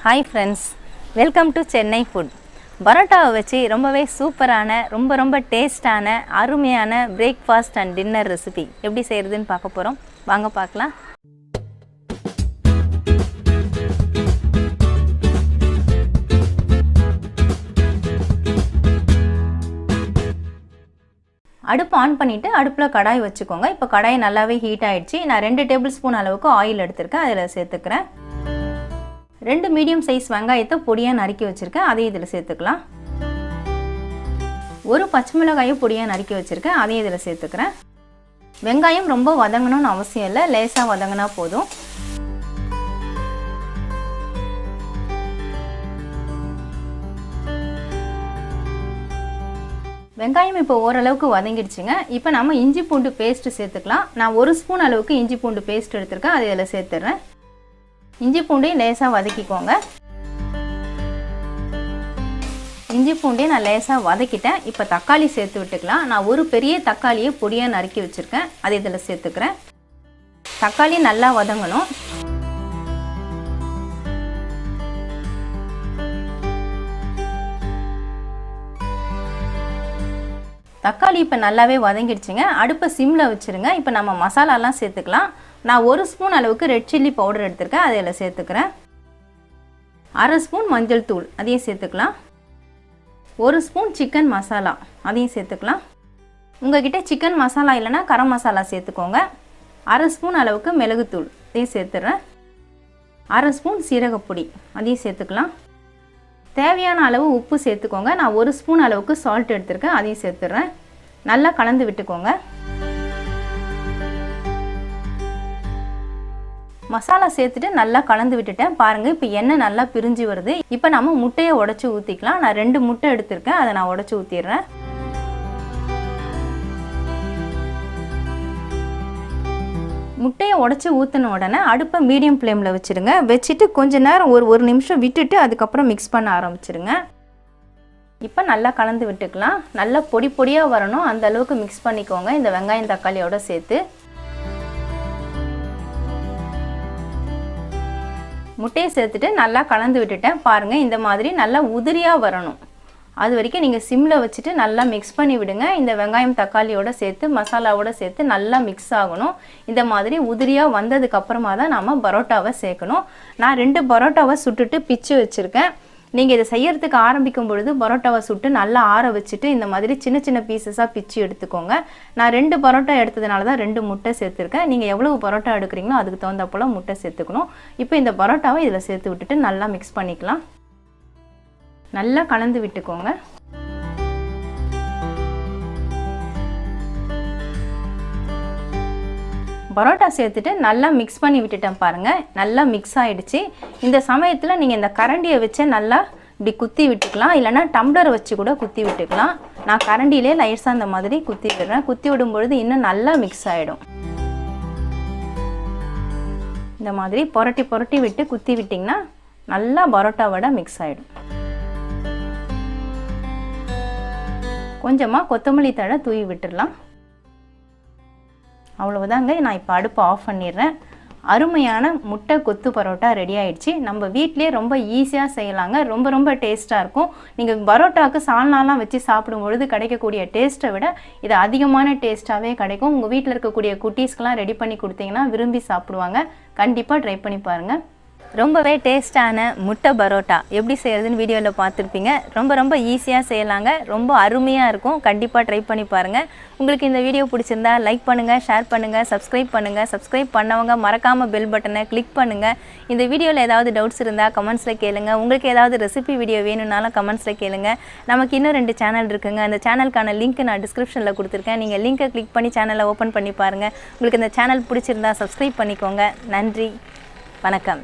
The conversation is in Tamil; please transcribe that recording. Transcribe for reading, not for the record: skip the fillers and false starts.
Hi friends, welcome to Chennai food. Parota வச்சு ரொம்பவே சூப்பரான ரொம்ப டேஸ்டான அருமையான பிரேக்ஃபாஸ்ட் அண்ட் டின்னர் ரெசிபி எப்படி செய்யறதுன்னு பார்க்க போறோம். வாங்க பார்க்கலாம். அடுப்பு ஆன் பண்ணிட்டு அடுப்புல கடாய் வச்சுக்கோங்க. இப்போ கடாய் நல்லாவே ஹீட் ஆயிடுச்சு. நான் 2 டேபிள்ஸ்பூன் அளவுக்கு ஆயில் எடுத்துர்க்கேன். அதில் சேர்த்துக்கிறேன். 2 மீடியம் சைஸ் வெங்காயத்தை பொடியா நறுக்கி வச்சிருக்கேன். அதையும் இதில் சேர்த்துக்கலாம். ஒரு பச்சை மிளகாயை பொடியா நறுக்கி வச்சிருக்கேன். அதையும் இதில் சேர்த்துக்கிறேன். வெங்காயம் ரொம்ப வதங்கணும்னு அவசியம் இல்லை, லேசா வதங்கினா போதும். வெங்காயம் இப்போ ஓரளவுக்கு வதங்கிடுச்சுங்க. இப்போ நம்ம இஞ்சி பூண்டு பேஸ்ட் சேர்த்துக்கலாம். நான் 1 ஸ்பூன் அளவுக்கு இஞ்சி பூண்டு பேஸ்ட் எடுத்துருக்கேன். அதை இதில் சேர்த்துடுறேன். இஞ்சி பூண்டையும் லேசாக வதக்கிக்கோங்க. இஞ்சி பூண்டையும் நான் லேசாக வதக்கிட்டேன். இப்போ தக்காளி சேர்த்து விட்டுக்கலாம். நான் ஒரு பெரிய தக்காளியை பொடியாக நறுக்கி வச்சுருக்கேன். அதை இதில் சேர்த்துக்கிறேன். தக்காளி நல்லா வதங்கணும். தக்காளி இப்போ நல்லாவே வதங்கிடுச்சுங்க. அடுப்பை சிம்மில் வச்சுருங்க. இப்போ நம்ம மசாலாலாம் சேர்த்துக்கலாம். நான் 1 ஸ்பூன் அளவுக்கு ரெட் சில்லி பவுடர் எடுத்துருக்கேன். அதில் சேர்த்துக்கிறேன். 1/2 ஸ்பூன் மஞ்சள் தூள் அதையும் சேர்த்துக்கலாம். 1 ஸ்பூன் சிக்கன் மசாலா அதையும் சேர்த்துக்கலாம். உங்கள்கிட்ட சிக்கன் மசாலா இல்லைன்னா கரம் மசாலா சேர்த்துக்கோங்க. 1/2 ஸ்பூன் அளவுக்கு மிளகுத்தூள் அதையும் சேர்த்துடுறேன். 1/2 ஸ்பூன் சீரகப்பொடி அதையும் சேர்த்துக்கலாம். தேவையான அளவு உப்பு சேர்த்துக்கோங்க. நான் 1 ஸ்பூன் அளவுக்கு சால்ட் எடுத்துருக்கேன். அதையும் சேர்த்துடுறேன். நல்லா கலந்து விட்டுக்கோங்க. மசாலா சேர்த்துட்டு நல்லா கலந்து விட்டுட்டேன். பாருங்கள், இப்போ எண்ணெய் நல்லா பிரிஞ்சு வருது. இப்போ நம்ம முட்டையை உடச்சி ஊற்றிக்கலாம். நான் 2 முட்டை எடுத்திருக்கேன். அதை நான் உடச்சி ஊற்றிடுறேன். முட்டையை உடச்சி ஊற்றின உடனே அடுப்பை மீடியம் ஃப்ளேமில் வச்சுருங்க. வச்சுட்டு கொஞ்ச நேரம் ஒரு நிமிஷம் விட்டுட்டு அதுக்கப்புறம் மிக்ஸ் பண்ண ஆரம்பிச்சிருங்க. இப்போ நல்லா கலந்து விட்டுக்கலாம். நல்லா பொடி பொடியாக வரணும், அந்த அளவுக்கு மிக்ஸ் பண்ணிக்கோங்க இந்த வெங்காயம் தக்காளியோடு சேர்த்து. முட்டையை சேர்த்துட்டு நல்லா கலந்து விட்டுட்டேன். பாருங்கள், இந்த மாதிரி நல்லா உதிரியாக வரணும். அது வரைக்கும் நீங்கள் சிம்மில் வச்சுட்டு நல்லா மிக்ஸ் பண்ணி விடுங்க. இந்த வெங்காயம் தக்காளியோடு சேர்த்து மசாலாவோடு சேர்த்து நல்லா மிக்ஸ் ஆகணும். இந்த மாதிரி உதிரியாக வந்ததுக்கப்புறமா தான் நாம் பரோட்டாவை சேர்க்கணும். நான் 2 பரோட்டாவை சுட்டுட்டு பிச்சு வச்சுருக்கேன். நீங்கள் இதை செய்யறதுக்கு ஆரம்பிக்கும் பொழுது பரோட்டாவை சுட்டு நல்லா ஆற வச்சுட்டு இந்த மாதிரி சின்ன சின்ன பீசஸாக பிச்சு எடுத்துக்கோங்க. நான் 2 பரோட்டா எடுத்ததுனால தான் 2 முட்டை சேர்த்துருக்கேன். நீங்கள் எவ்வளவு பரோட்டா எடுக்கிறீங்களோ அதுக்கு தகுந்த போல் முட்டை சேர்த்துக்கணும். இப்போ இந்த பரோட்டாவை இதில் சேர்த்து விட்டுட்டு நல்லா மிக்ஸ் பண்ணிக்கலாம். நல்லா கலந்து விட்டுக்கோங்க. பரோட்டா சேர்த்துட்டு நல்லா மிக்ஸ் பண்ணி விட்டுட்டேன். பாருங்கள், நல்லா மிக்ஸ் ஆகிடுச்சு. இந்த சமயத்தில் நீங்கள் இந்த கரண்டியை வச்சு நல்லா இப்படி குத்தி விட்டுக்கலாம். இல்லைனா டம்ளரை வச்சு கூட குத்தி விட்டுக்கலாம். நான் கரண்டியிலே லைட்ஸாக இந்த மாதிரி குத்தி விடுறேன். குத்தி விடும்பொழுது இன்னும் நல்லா மிக்ஸ் ஆகிடும். இந்த மாதிரி புரட்டி விட்டு குத்தி விட்டிங்கன்னா நல்லா பரோட்டாவோட மிக்ஸ் ஆகிடும். கொஞ்சமாக கொத்தமல்லி தழை தூவி விட்டுடலாம். அவ்வளவுதாங்க. நான் இப்போ அடுப்பை ஆஃப் பண்ணிடுறேன். அருமையான முட்டை கொத்து பரோட்டா ரெடி ஆயிடுச்சு. நம்ம வீட்டிலே ரொம்ப ஈஸியாக செய்யலாங்க. ரொம்ப டேஸ்ட்டாக இருக்கும். நீங்கள் பரோட்டாவுக்கு சால்னாலாம் வச்சு சாப்பிடும்பொழுது கிடைக்கக்கூடிய டேஸ்ட்டை விட இது அதிகமான டேஸ்ட்டாகவே கிடைக்கும். உங்கள் வீட்டில் இருக்கக்கூடிய குட்டீஸ்க்கெலாம் ரெடி பண்ணி கொடுத்தீங்கன்னா விரும்பி சாப்பிடுவாங்க. கண்டிப்பாக ட்ரை பண்ணி பாருங்கள். ரொம்பவே டேஸ்டான முட்டை பரோட்டா எப்படி செய்கிறதுன்னு வீடியோவில் பார்த்துருப்பீங்க. ரொம்ப ஈஸியாக செய்யலாங்க. ரொம்ப அருமையாக இருக்கும். கண்டிப்பாக ட்ரை பண்ணி பாருங்கள். உங்களுக்கு இந்த வீடியோ பிடிச்சிருந்தா லைக் பண்ணுங்கள், ஷேர் பண்ணுங்கள், சப்ஸ்கிரைப் பண்ணுங்கள். சப்ஸ்கிரைப் பண்ணவங்க மறக்காமல் பெல் பட்டனை கிளிக் பண்ணுங்கள். இந்த வீடியோவில் ஏதாவது டவுட்ஸ் இருந்தால் கமெண்ட்ஸில் கேளுங்க. உங்களுக்கு ஏதாவது ரெசிபி வீடியோ வேணும்னாலும் கமெண்ட்ஸில் கேளுங்க. நமக்கு இன்னும் 2 சேனல் இருக்குங்க. அந்த சேனலுக்கான லிங்க் நான் டிஸ்கிரிப்ஷனில் கொடுத்துருக்கேன். நீங்கள் லிங்கை கிளிக் பண்ணி சேனலை ஓப்பன் பண்ணி பாருங்கள். உங்களுக்கு இந்த சேனல் பிடிச்சிருந்தா சப்ஸ்கிரைப் பண்ணிக்கோங்க. நன்றி, வணக்கம்.